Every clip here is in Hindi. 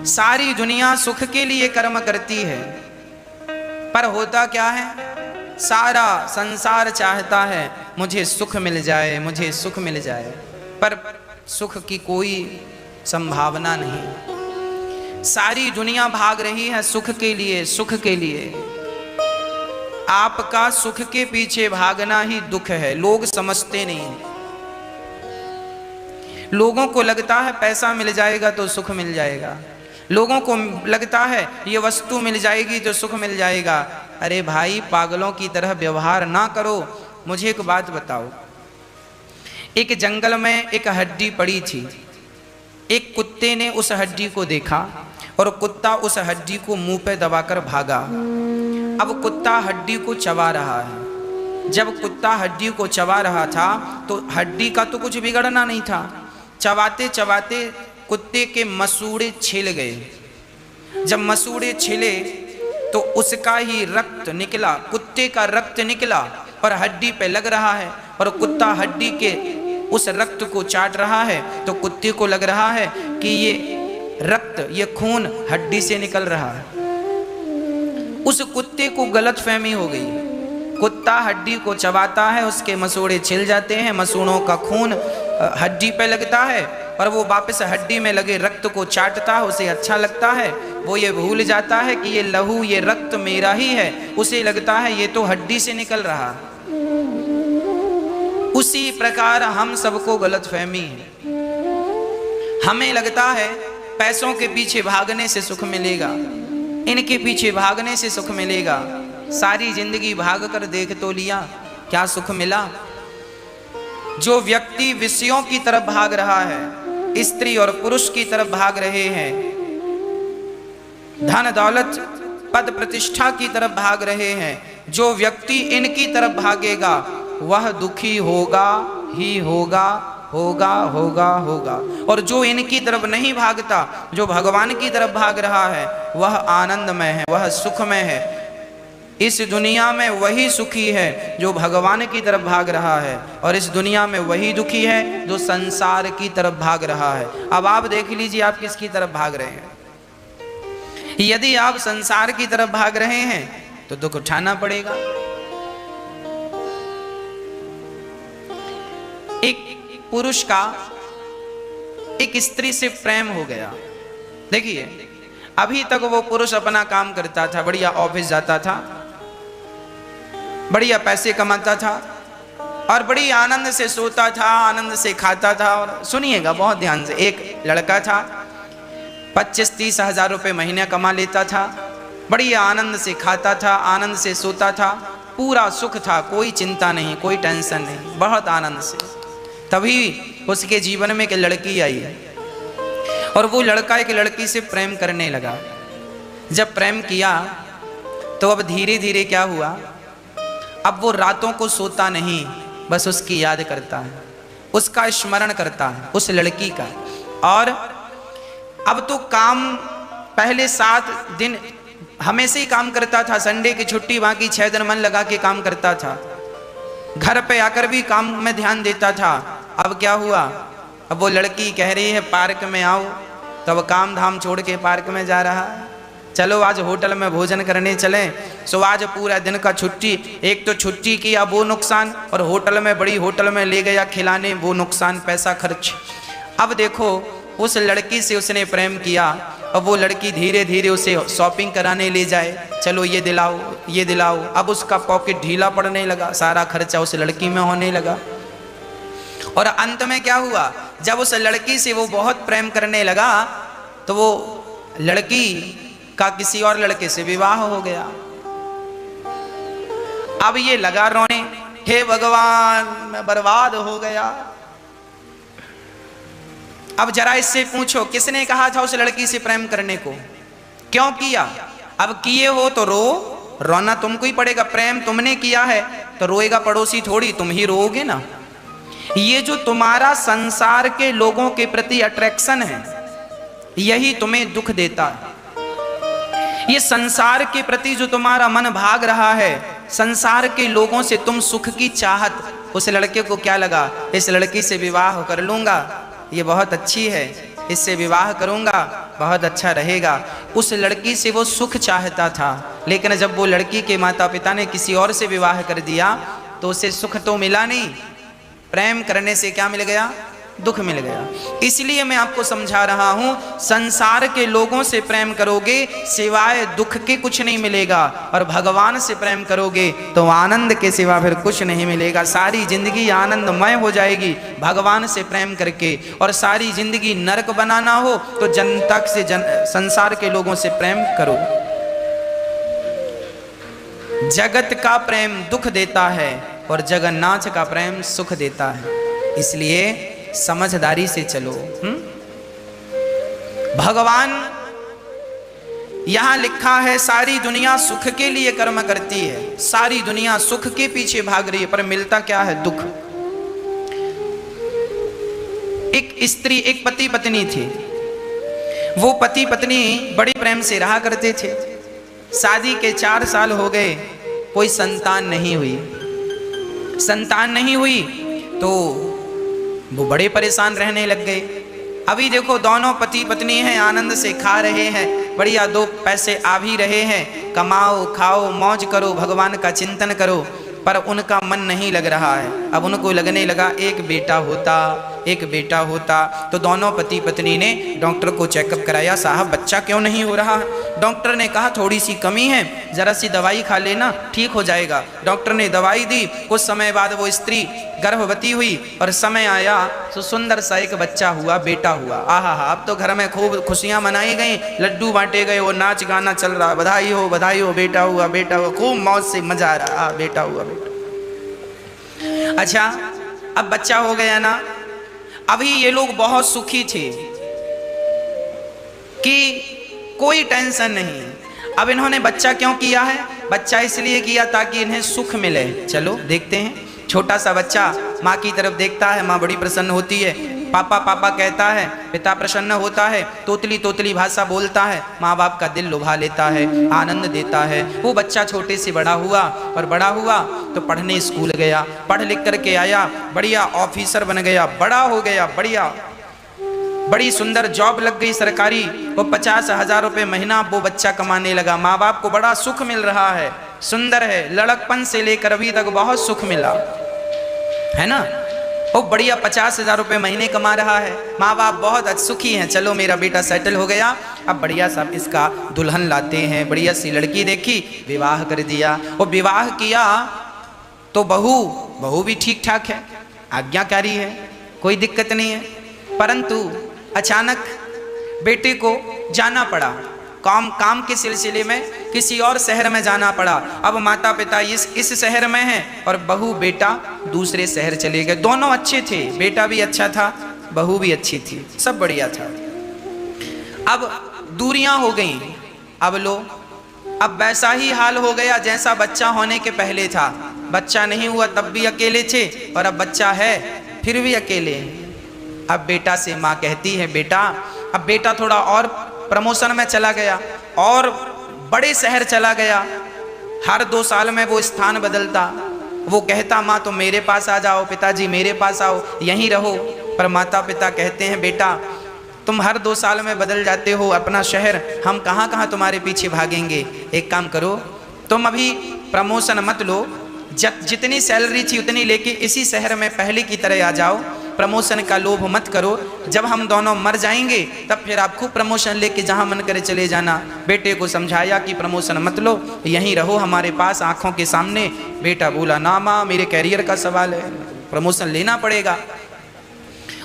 सारी दुनिया सुख के लिए कर्म करती है, पर होता क्या है? सारा संसार चाहता है मुझे सुख मिल जाए, मुझे सुख मिल जाए, पर सुख की कोई संभावना नहीं। सारी दुनिया भाग रही है सुख के लिए, सुख के लिए। आपका सुख के पीछे भागना ही दुख है, लोग समझते नहीं। लोगों को लगता है पैसा मिल जाएगा तो सुख मिल जाएगा, लोगों को लगता है ये वस्तु मिल जाएगी तो सुख मिल जाएगा। अरे भाई, पागलों की तरह व्यवहार ना करो। मुझे एक बात बताओ, एक जंगल में एक हड्डी पड़ी थी। एक कुत्ते ने उस हड्डी को देखा और कुत्ता उस हड्डी को मुंह पे दबाकर भागा। अब कुत्ता हड्डी को चबा रहा है। जब कुत्ता हड्डी को चबा रहा था तो हड्डी का तो कुछ बिगड़ना नहीं था। चबाते चबाते कुत्ते के मसूड़े छिल गए। जब मसूड़े छिले तो उसका ही रक्त निकला, कुत्ते का रक्त निकला और हड्डी पे लग रहा है, और कुत्ता हड्डी के उस रक्त को चाट रहा है। तो कुत्ते को लग रहा है कि ये रक्त, ये खून हड्डी से निकल रहा है। उस कुत्ते को गलतफहमी हो गई। कुत्ता हड्डी को चबाता है, उसके मसूड़े छिल जाते हैं, मसूड़ों का खून हड्डी पे लगता है और वो वापस हड्डी में लगे रक्त को चाटता है, उसे अच्छा लगता है। वो ये भूल जाता है कि ये लहू, ये रक्त मेरा ही है। उसे लगता है ये तो हड्डी से निकल रहा है। उसी प्रकार हम सबको गलतफहमी है। हमें लगता है पैसों के पीछे भागने से सुख मिलेगा, इनके पीछे भागने से सुख मिलेगा। सारी जिंदगी भाग कर देख तो लिया, क्या सुख मिला? जो व्यक्ति विषयों की तरफ भाग रहा है, स्त्री और पुरुष की तरफ भाग रहे हैं, धन दौलत पद प्रतिष्ठा की तरफ भाग रहे हैं, जो व्यक्ति इनकी तरफ भागेगा वह दुखी होगा ही होगा, होगा होगा होगा। और जो इनकी तरफ नहीं भागता, जो भगवान की तरफ भाग रहा है, वह आनंदमय है, वह सुखमय है। इस दुनिया में वही सुखी है जो भगवान की तरफ भाग रहा है, और इस दुनिया में वही दुखी है जो संसार की तरफ भाग रहा है। अब आप देख लीजिए आप किसकी तरफ भाग रहे हैं। यदि आप संसार की तरफ भाग रहे हैं तो दुख उठाना पड़ेगा। एक पुरुष का एक स्त्री से प्रेम हो गया। देखिए, अभी तक वो पुरुष अपना काम करता था, बढ़िया ऑफिस जाता था, बढ़िया पैसे कमाता था और बड़ी आनंद से सोता था, आनंद से खाता था। और सुनिएगा बहुत ध्यान से, एक लड़का था, 25-30 हजार रुपये महीने कमा लेता था, बढ़िया आनंद से खाता था, आनंद से सोता था, पूरा सुख था, कोई चिंता नहीं, कोई टेंशन नहीं, बहुत आनंद से। तभी उसके जीवन में एक लड़की आई और वो लड़का एक लड़की से प्रेम करने लगा। जब प्रेम किया तो अब धीरे धीरे क्या हुआ, अब वो रातों को सोता नहीं, बस उसकी याद करता है, उसका स्मरण करता है उस लड़की का। और अब तो काम, पहले 7 दिन हमेशा ही काम करता था, संडे की छुट्टी, बाकी 6 दिन मन लगा के काम करता था, घर पे आकर भी काम में ध्यान देता था। अब क्या हुआ, अब वो लड़की कह रही है पार्क में आओ, तो अब काम धाम छोड़ के पार्क में जा रहा है। चलो आज होटल में भोजन करने चलें। सो आज पूरा दिन का छुट्टी, एक तो छुट्टी किया वो नुकसान, और होटल में, बड़ी होटल में ले गया खिलाने, वो नुकसान, पैसा खर्च। अब देखो उस लड़की से उसने प्रेम किया, अब वो लड़की धीरे धीरे उसे शॉपिंग कराने ले जाए, चलो ये दिलाओ ये दिलाओ। अब उसका पॉकेट ढीला पड़ने लगा, सारा खर्चा उस लड़की में होने लगा। और अंत में क्या हुआ, जब उस लड़की से वो बहुत प्रेम करने लगा तो वो लड़की का किसी और लड़के से विवाह हो गया। अब ये लगा रोने, हे भगवान मैं बर्बाद हो गया। अब जरा इससे पूछो, किसने कहा था उस लड़की से प्रेम करने को, क्यों किया? अब किए हो तो रो, रोना तुमको ही पड़ेगा। प्रेम तुमने किया है तो रोएगा पड़ोसी थोड़ी, तुम ही रोओगे ना। ये जो तुम्हारा संसार के लोगों के प्रति अट्रैक्शन है, यही तुम्हें दुख देता है। ये संसार के प्रति जो तुम्हारा मन भाग रहा है, संसार के लोगों से तुम सुख की चाहत, उस लड़के को क्या लगा, इस लड़की से विवाह कर लूंगा, ये बहुत अच्छी है, इससे विवाह करूंगा बहुत अच्छा रहेगा। उस लड़की से वो सुख चाहता था, लेकिन जब वो लड़की के माता पिता ने किसी और से विवाह कर दिया तो उसे सुख तो मिला नहीं, प्रेम करने से क्या मिल गया? दुख मिल गया। इसलिए मैं आपको समझा रहा हूं, संसार के लोगों से प्रेम करोगे सिवाय दुख के कुछ नहीं मिलेगा, और भगवान से प्रेम करोगे तो आनंद के सिवा फिर कुछ नहीं मिलेगा। सारी जिंदगी आनंदमय हो जाएगी भगवान से प्रेम करके। और सारी जिंदगी नरक बनाना हो तो जनता से संसार के लोगों से प्रेम करो। जगत का प्रेम दुख देता है और जगन्नाथ का प्रेम सुख देता है, इसलिए समझदारी से चलो। भगवान यहां लिखा है सारी दुनिया सुख के लिए कर्म करती है, सारी दुनिया सुख के पीछे भाग रही है, पर मिलता क्या है? दुख। एक स्त्री, एक पति पत्नी थे, वो पति पत्नी बड़े प्रेम से रहा करते थे। शादी के 4 साल हो गए, कोई संतान नहीं हुई। संतान नहीं हुई तो वो बड़े परेशान रहने लग गए। अभी देखो दोनों पति पत्नी हैं, आनंद से खा रहे हैं, बढ़िया 2 पैसे आ भी रहे हैं, कमाओ खाओ मौज करो, भगवान का चिंतन करो, पर उनका मन नहीं लग रहा है। अब उनको लगने लगा एक बेटा होता। तो दोनों पति पत्नी ने डॉक्टर को चेकअप कराया, साहब बच्चा क्यों नहीं हो रहा है? डॉक्टर ने कहा थोड़ी सी कमी है, जरा सी दवाई खा लेना ठीक हो जाएगा। डॉक्टर ने दवाई दी, कुछ समय बाद वो स्त्री गर्भवती हुई और समय आया तो सुंदर सा एक बच्चा हुआ, बेटा हुआ। आहा हा, अब तो घर में खूब खुशियां मनाई गई, लड्डू बांटे गए, वो नाच गाना चल रहा, बधाई हो बेटा हुआ, खूब मौज से मजा आ रहा, बेटा हुआ बेटा। अच्छा, अब बच्चा हो गया ना, अभी ये लोग बहुत सुखी थे कि कोई टेंशन नहीं। अब इन्होंने बच्चा क्यों किया है? बच्चा इसलिए किया ताकि इन्हें सुख मिले। चलो देखते हैं। छोटा सा बच्चा माँ की तरफ देखता है, माँ बड़ी प्रसन्न होती है, पापा पापा कहता है, पिता प्रसन्न होता है, तोतली तोतली भाषा बोलता है, माँ बाप का दिल लुभा लेता है, आनंद देता है। वो बच्चा छोटे से बड़ा हुआ, और बड़ा हुआ तो पढ़ने स्कूल गया, पढ़ लिख करके आया, बढ़िया ऑफिसर बन गया, बड़ा हो गया, बढ़िया बड़ी सुंदर जॉब लग गई सरकारी, वो 50,000 रुपये महीना वो बच्चा कमाने लगा। माँ बाप को बड़ा सुख मिल रहा है, सुंदर है, लड़कपन से लेकर अभी तक बहुत सुख मिला है ना। वो बढ़िया 50,000 रुपये महीने कमा रहा है, माँ बाप बहुत सुखी हैं, चलो मेरा बेटा सेटल हो गया, अब बढ़िया सा इसका दुल्हन लाते हैं। बढ़िया सी लड़की देखी, विवाह कर दिया। वो विवाह किया तो बहू भी ठीक ठाक है, आज्ञाकारी है, कोई दिक्कत नहीं है, परंतु अचानक बेटे को जाना पड़ा, काम के सिलसिले में किसी और शहर में जाना पड़ा। अब माता पिता इस शहर में हैं और बहू बेटा दूसरे शहर चले गए। दोनों अच्छे थे, बेटा भी अच्छा था, बहू भी अच्छी थी, सब बढ़िया था। अब दूरियां हो गईं। अब वैसा ही हाल हो गया जैसा बच्चा होने के पहले था। बच्चा नहीं हुआ तब भी अकेले थे, और अब बच्चा है फिर भी अकेले हैं। अब बेटा से माँ कहती है, बेटा, अब बेटा थोड़ा और प्रमोशन में चला गया और बड़े शहर चला गया। हर 2 साल में वो स्थान बदलता। वो कहता, माँ तुम मेरे पास आ जाओ, पिताजी मेरे पास आओ, यहीं रहो। पर माता पिता कहते हैं, बेटा तुम हर 2 साल में बदल जाते हो अपना शहर, हम कहाँ कहाँ तुम्हारे पीछे भागेंगे। एक काम करो, तुम अभी प्रमोशन मत लो, जितनी सैलरी थी उतनी लेके इसी शहर में पहले की तरह आ जाओ, प्रमोशन का लोभ मत करो। जब हम दोनों मर जाएंगे तब फिर आप खूब प्रमोशन लेके जहां मन करे चले जाना। बेटे को समझाया कि प्रमोशन मत लो, यहीं रहो हमारे पास आंखों के सामने। बेटा बोला, ना माँ, मेरे कैरियर का सवाल है, प्रमोशन लेना पड़ेगा।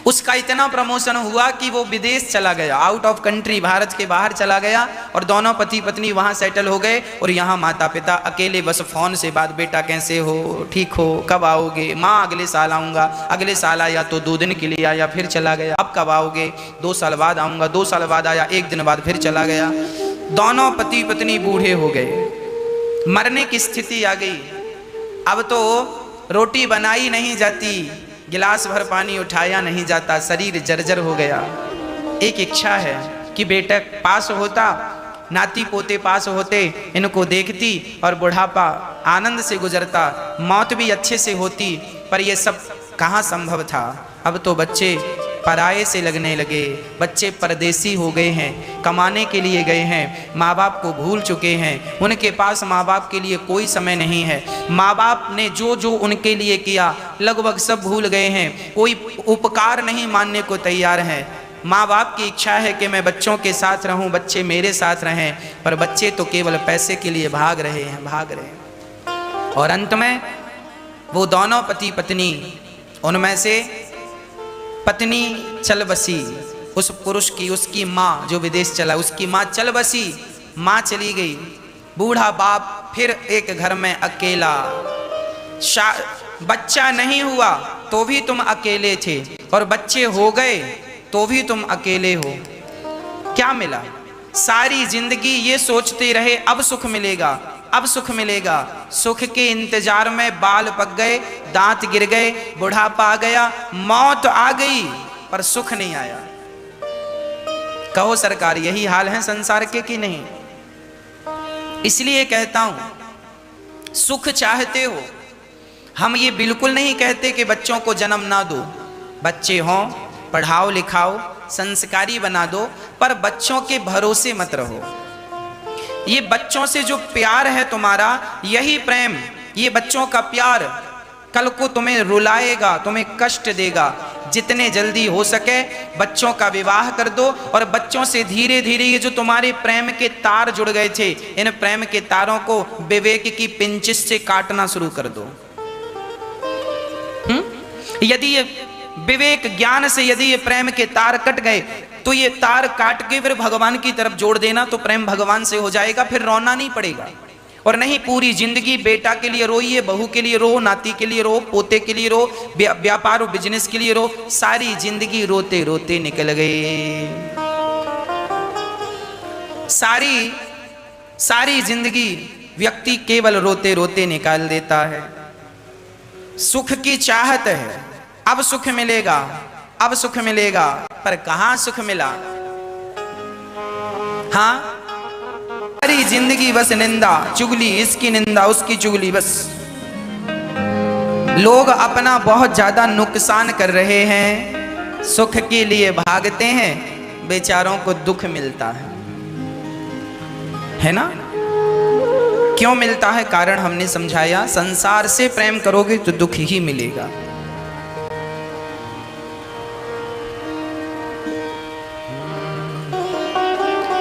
उसका इतना प्रमोशन हुआ कि वो विदेश चला गया, आउट ऑफ कंट्री, भारत के बाहर चला गया, और दोनों पति पत्नी वहाँ सेटल हो गए। और यहाँ माता पिता अकेले बस फ़ोन से बात, बेटा कैसे हो, ठीक हो, कब आओगे? माँ अगले साल आऊँगा। अगले साल आया तो 2 दिन के लिए आया, फिर चला गया। अब कब आओगे? 2 साल बाद आऊँगा। 2 साल बाद आया, 1 दिन बाद फिर चला गया। दोनों पति पत्नी बूढ़े हो गए, मरने की स्थिति आ गई। अब तो रोटी बनाई नहीं जाती, गिलास भर पानी उठाया नहीं जाता, शरीर जर्जर हो गया। एक इच्छा है कि बेटा पास होता, नाती पोते पास होते, इनको देखती और बुढ़ापा आनंद से गुजरता, मौत भी अच्छे से होती, पर यह सब कहाँ संभव था। अब तो बच्चे पराये से लगने लगे, बच्चे परदेसी हो गए हैं, कमाने के लिए गए हैं, माँ बाप को भूल चुके हैं, उनके पास माँ बाप के लिए कोई समय नहीं है। माँ बाप ने जो जो उनके लिए किया लगभग सब भूल गए हैं, कोई उपकार नहीं मानने को तैयार है। माँ बाप की इच्छा है कि मैं बच्चों के साथ रहूं, बच्चे मेरे साथ रहें, पर बच्चे तो केवल पैसे के लिए भाग रहे हैं। और अंत में वो दोनों पति पत्नी, उनमें से पत्नी चल बसी, उस पुरुष की, उसकी माँ जो विदेश चला, उसकी माँ चल बसी, माँ चली गई, बूढ़ा बाप फिर एक घर में अकेला। बच्चा नहीं हुआ तो भी तुम अकेले थे, और बच्चे हो गए तो भी तुम अकेले हो। क्या मिला? सारी जिंदगी ये सोचते रहे अब सुख मिलेगा, अब सुख मिलेगा। सुख के इंतजार में बाल पक गए, दांत गिर गए, बुढ़ापा आ गया, मौत आ गई, पर सुख नहीं आया। कहो सरकार, यही हाल है संसार के कि नहीं? इसलिए कहता हूं, सुख चाहते हो, हम ये बिल्कुल नहीं कहते कि बच्चों को जन्म ना दो, बच्चे हों, पढ़ाओ लिखाओ, संस्कारी बना दो, पर बच्चों के भरोसे मत रहो। ये बच्चों से जो प्यार है तुम्हारा, यही प्रेम, ये बच्चों का प्यार कल को तुम्हें रुलाएगा, तुम्हें कष्ट देगा। जितने जल्दी हो सके बच्चों का विवाह कर दो, और बच्चों से धीरे धीरे ये जो तुम्हारे प्रेम के तार जुड़ गए थे, इन प्रेम के तारों को विवेक की पिंचिस से काटना शुरू कर दो। यदि ये विवेक ज्ञान से यदि ये प्रेम के तार कट गए, तो ये तार काट के फिर भगवान की तरफ जोड़ देना, तो प्रेम भगवान से हो जाएगा, फिर रोना नहीं पड़ेगा। और नहीं पूरी जिंदगी बेटा के लिए रोइए, बहू के लिए रो, नाती के लिए रो, पोते के लिए रो, व्यापार और बिजनेस के लिए रो, सारी जिंदगी रोते रोते निकल गई। सारी जिंदगी व्यक्ति केवल रोते रोते निकाल देता है। सुख की चाहत है, अब सुख मिलेगा, अब सुख मिलेगा, पर कहां सुख मिला? हाँ, सारी जिंदगी बस निंदा चुगली, इसकी निंदा उसकी चुगली, बस। लोग अपना बहुत ज्यादा नुकसान कर रहे हैं, सुख के लिए भागते हैं, बेचारों को दुख मिलता है ना? क्यों मिलता है? कारण हमने समझाया, संसार से प्रेम करोगे तो दुख ही मिलेगा।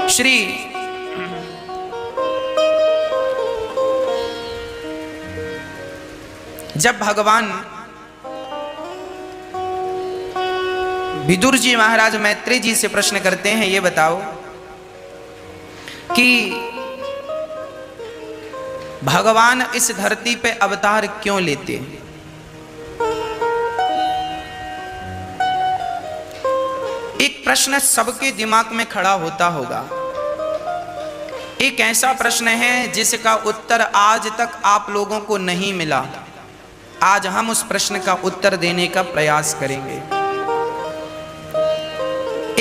श्री जब भगवान विदुर जी महाराज मैत्री जी से प्रश्न करते हैं, ये बताओ कि भगवान इस धरती पे अवतार क्यों लेते हैं? एक प्रश्न सबके दिमाग में खड़ा होता होगा। एक ऐसा प्रश्न है जिसका उत्तर आज तक आप लोगों को नहीं मिला। आज हम उस प्रश्न का उत्तर देने का प्रयास करेंगे।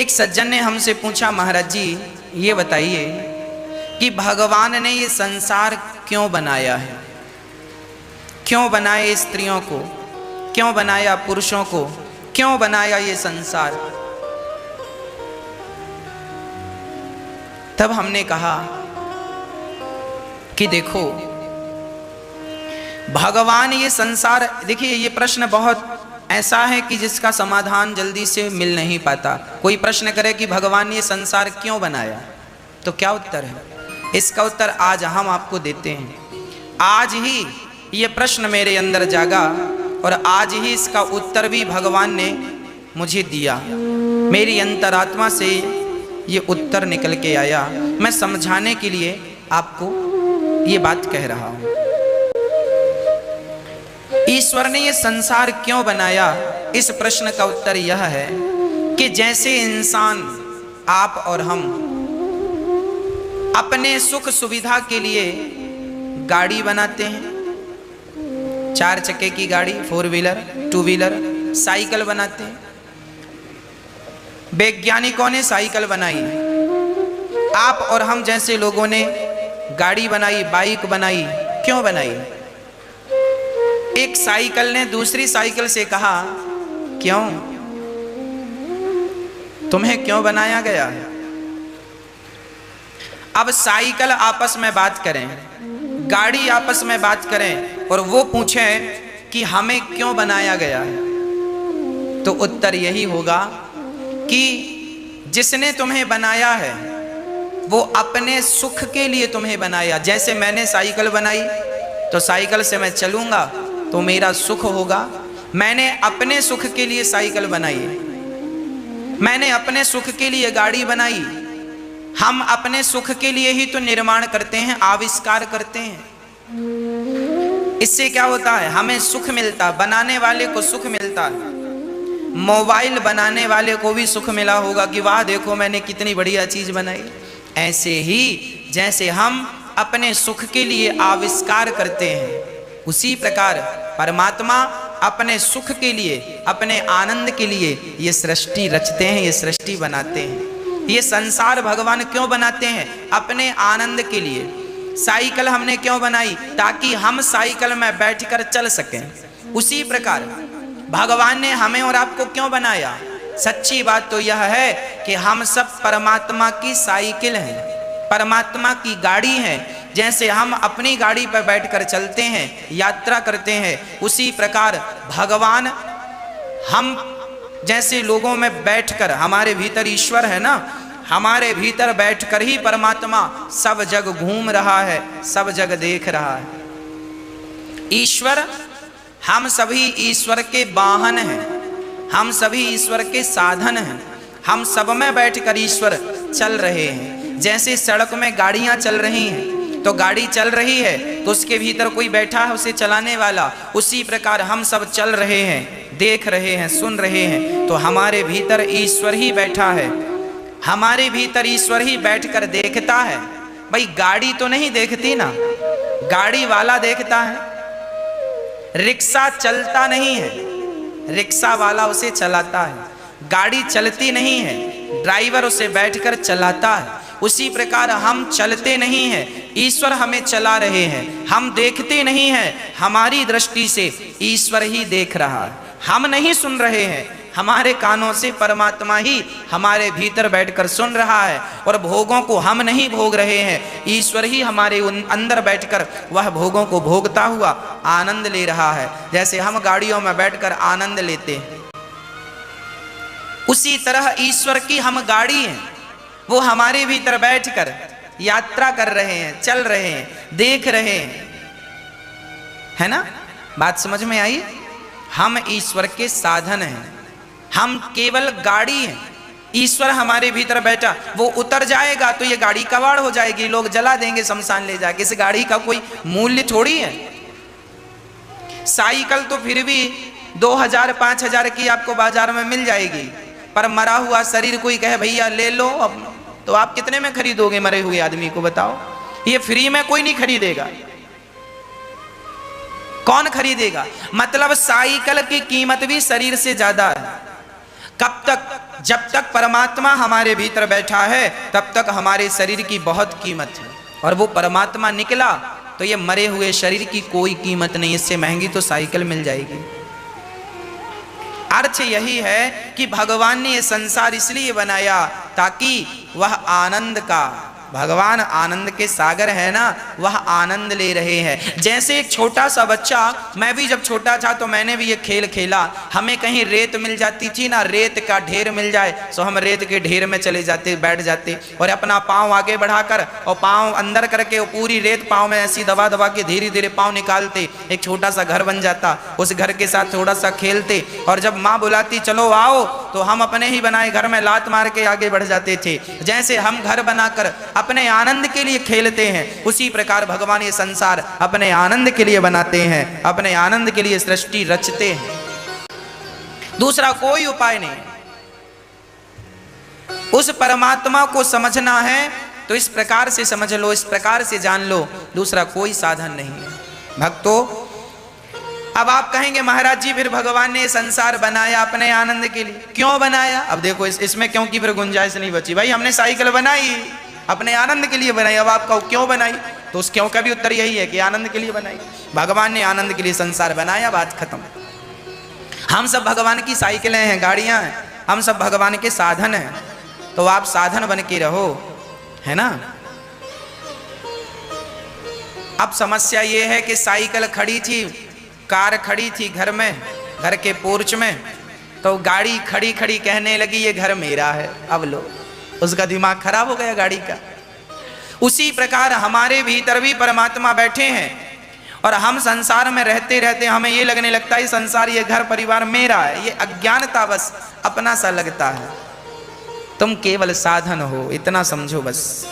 एक सज्जन ने हमसे पूछा, महाराज जी ये बताइए कि भगवान ने ये संसार क्यों बनाया है? क्यों बनाए स्त्रियों को? क्यों बनाया पुरुषों को? क्यों बनाया ये संसार? तब हमने कहा कि देखो, भगवान ये संसार, देखिए ये प्रश्न बहुत ऐसा है कि जिसका समाधान जल्दी से मिल नहीं पाता। कोई प्रश्न करे कि भगवान ये संसार क्यों बनाया, तो क्या उत्तर है? इसका उत्तर आज हम आपको देते हैं। आज ही ये प्रश्न मेरे अंदर जागा और आज ही इसका उत्तर भी भगवान ने मुझे दिया। मेरी अंतरात्मा से ये उत्तर निकल के आया। मैं समझाने के लिए आपको ये बात कह रहा हूं। ईश्वर ने ये संसार क्यों बनाया, इस प्रश्न का उत्तर यह है कि जैसे इंसान, आप और हम, अपने सुख सुविधा के लिए गाड़ी बनाते हैं, 4 चक्के की गाड़ी, 4 व्हीलर, 2 व्हीलर, साइकिल बनाते हैं। वैज्ञानिकों ने साइकिल बनाई, आप और हम जैसे लोगों ने गाड़ी बनाई, बाइक बनाई। क्यों बनाई? एक साइकिल ने दूसरी साइकिल से कहा, क्यों तुम्हें क्यों बनाया गया है। अब साइकिल आपस में बात करें, गाड़ी आपस में बात करें और वो पूछें कि हमें क्यों बनाया गया है, तो उत्तर यही होगा कि जिसने तुम्हें बनाया है वो अपने सुख के लिए तुम्हें बनाया। जैसे मैंने साइकिल बनाई तो साइकिल से मैं चलूंगा तो मेरा सुख होगा। मैंने अपने सुख के लिए साइकिल बनाई, मैंने अपने सुख के लिए गाड़ी बनाई। हम अपने सुख के लिए ही तो निर्माण करते हैं, आविष्कार करते हैं। इससे क्या होता है, हमें सुख मिलता, बनाने वाले को सुख मिलता है। मोबाइल बनाने वाले को भी सुख मिला होगा कि वाह देखो मैंने कितनी बढ़िया चीज बनाई। ऐसे ही जैसे हम अपने सुख के लिए आविष्कार करते हैं, उसी प्रकार परमात्मा अपने सुख के लिए, अपने आनंद के लिए ये सृष्टि रचते हैं, ये सृष्टि बनाते हैं। ये संसार भगवान क्यों बनाते हैं, अपने आनंद के लिए। साइकिल हमने क्यों बनाई, ताकि हम साइकिल में बैठकर चल सकें। उसी प्रकार भगवान ने हमें और आपको क्यों बनाया। सच्ची बात तो यह है कि हम सब परमात्मा की साइकिल हैं, परमात्मा की गाड़ी हैं। जैसे हम अपनी गाड़ी पर बैठकर चलते हैं, यात्रा करते हैं, उसी प्रकार भगवान हम जैसे लोगों में बैठकर, हमारे भीतर ईश्वर है ना, हमारे भीतर बैठकर ही परमात्मा सब जग घूम रहा है, सब जग देख रहा है। ईश्वर, हम सभी ईश्वर के वाहन हैं, हम सभी ईश्वर के साधन हैं। हम सब में बैठकर ईश्वर चल रहे हैं। जैसे सड़क में गाड़ियां चल रही हैं तो गाड़ी चल रही है तो उसके भीतर कोई बैठा है उसे चलाने वाला, उसी प्रकार हम सब चल रहे हैं, देख रहे हैं, सुन रहे हैं, तो हमारे भीतर ईश्वर ही बैठा है, हमारे भीतर ईश्वर ही बैठकर देखता है। भाई गाड़ी तो नहीं देखती ना, गाड़ी वाला देखता है। रिक्शा चलता नहीं है, रिक्शा वाला उसे चलाता है। गाड़ी चलती नहीं है, ड्राइवर उसे बैठकर चलाता है। उसी प्रकार हम चलते नहीं हैं, ईश्वर हमें चला रहे हैं। हम देखते नहीं हैं, हमारी दृष्टि से ईश्वर ही देख रहा है। हम नहीं सुन रहे हैं, हमारे कानों से परमात्मा ही हमारे भीतर बैठकर सुन रहा है। और भोगों को हम नहीं भोग रहे हैं, ईश्वर ही हमारे अंदर बैठकर वह भोगों को भोगता हुआ आनंद ले रहा है। जैसे हम गाड़ियों में बैठकर आनंद लेते हैं, उसी तरह ईश्वर की हम गाड़ी हैं, वो हमारे भीतर बैठकर यात्रा कर रहे हैं, चल रहे हैं, देख रहे हैं, है ना। बात समझ में आई। हम ईश्वर के साधन हैं, हम केवल गाड़ी हैं। ईश्वर हमारे भीतर बैठा, वो उतर जाएगा तो ये गाड़ी कबाड़ हो जाएगी, लोग जला देंगे शमशान ले जाके। इस गाड़ी का कोई मूल्य थोड़ी है। साइकिल तो फिर भी 2000-5000 की आपको बाजार में मिल जाएगी, पर मरा हुआ शरीर कोई कहे भैया ले लो, अब तो आप कितने में खरीदोगे मरे हुए आदमी को, बताओ। ये फ्री में कोई नहीं खरीदेगा, कौन खरीदेगा। मतलब साइकिल की कीमत भी शरीर से ज्यादा है। कब तक, जब तक परमात्मा हमारे भीतर बैठा है तब तक हमारे शरीर की बहुत कीमत है। और वो परमात्मा निकला तो ये मरे हुए शरीर की कोई कीमत नहीं, इससे महंगी तो साइकिल मिल जाएगी। अर्थ यही है कि भगवान ने ये संसार इसलिए बनाया ताकि वह आनंद का, भगवान आनंद के सागर है ना, वह आनंद ले रहे हैं। जैसे एक छोटा सा बच्चा, मैं भी जब छोटा था तो मैंने भी ये खेल खेला। हमें कहीं रेत मिल जाती थी ना, रेत का ढेर मिल जाए तो हम रेत के ढेर में चले जाते, बैठ जाते और अपना पाँव आगे बढ़ाकर और पाँव अंदर करके पूरी रेत पाँव में ऐसी दबा दबा के धीरे धीरे पाँव निकालते, एक छोटा सा घर बन जाता। उस घर के साथ थोड़ा सा खेलते और जब माँ बुलाती चलो आओ तो हम अपने ही बनाए घर में लात मार के आगे बढ़ जाते थे। जैसे हम घर बनाकर अपने आनंद के लिए खेलते हैं, उसी प्रकार भगवान ये संसार अपने आनंद के लिए बनाते हैं, अपने आनंद के लिए सृष्टि रचते हैं। दूसरा कोई उपाय नहीं। उस परमात्मा को समझना है तो इस प्रकार से समझ लो, इस प्रकार से जान लो, दूसरा कोई साधन नहीं है। भक्तों, अब आप कहेंगे महाराज जी फिर भगवान ने संसार बनाया अपने आनंद के लिए, क्यों बनाया। अब देखो इसमें क्यों की फिर गुंजाइश नहीं बची। भाई हमने साइकिल बनाई, अपने आनंद के लिए बनाई, अब आपका क्यों बनाई, तो उस क्यों का भी उत्तर यही है कि आनंद के लिए बनाई। भगवान ने आनंद के लिए संसार बनाया, बात खत्म। हम सब भगवान की साइकिलें हैं, गाड़ियां हैं, हम सब भगवान के साधन हैं, तो आप साधन बन के रहो, है ना। अब समस्या ये है कि साइकिल खड़ी थी, कार खड़ी थी घर में, घर के पोर्च में, तो गाड़ी खड़ी खड़ी कहने लगी ये घर मेरा है। अब लो, उसका दिमाग खराब हो गया गाड़ी का। उसी प्रकार हमारे भीतर भी परमात्मा बैठे हैं और हम संसार में रहते रहते हमें ये लगने लगता है संसार, ये घर परिवार मेरा है। ये अज्ञानता, बस अपना सा लगता है। तुम केवल साधन हो, इतना समझो बस।